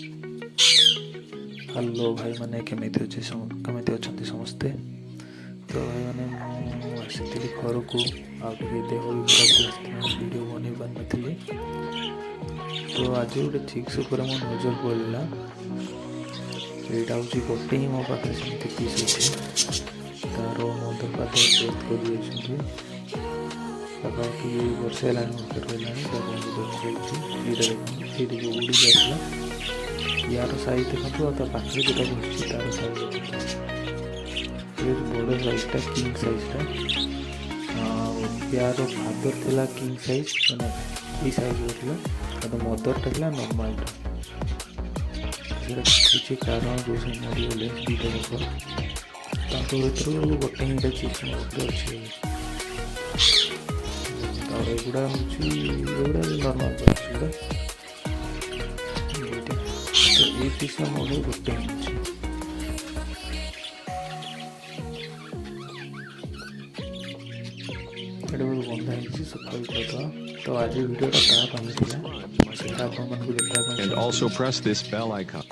Hello भाई मैंने केमिति अच्छा समस्ते। तो भाई मैंने आसी घर को आगे देह भी खराब वीडियो बन पार नी। तो आज गोटे चिक्स उपर मो नजर पड़ा। यहाँ हूँ गोटे ही मो पाखे सेमती पीस अच्छे तार मदर फादर डेथ कर पाखापाखि वर्षे है उड़ी जाता। यार साइज देखो आ पाखे जोटा बस तार साइज बड़ साइजटा किंग साइजटा। यार फादर थिला किंग साइज मैंने साइज था मदरटा था नर्मालटा। किसी कारण जो सब मरीगले दुटा भर गोटे ही चिक्स अच्छे एगुड़ा हूँ नर्माल गुड़ा ये पीस मो गोटे ही बंधा है सफा करदे। तो आज वीडियो क्या कमी थी देखा And also press this bell icon.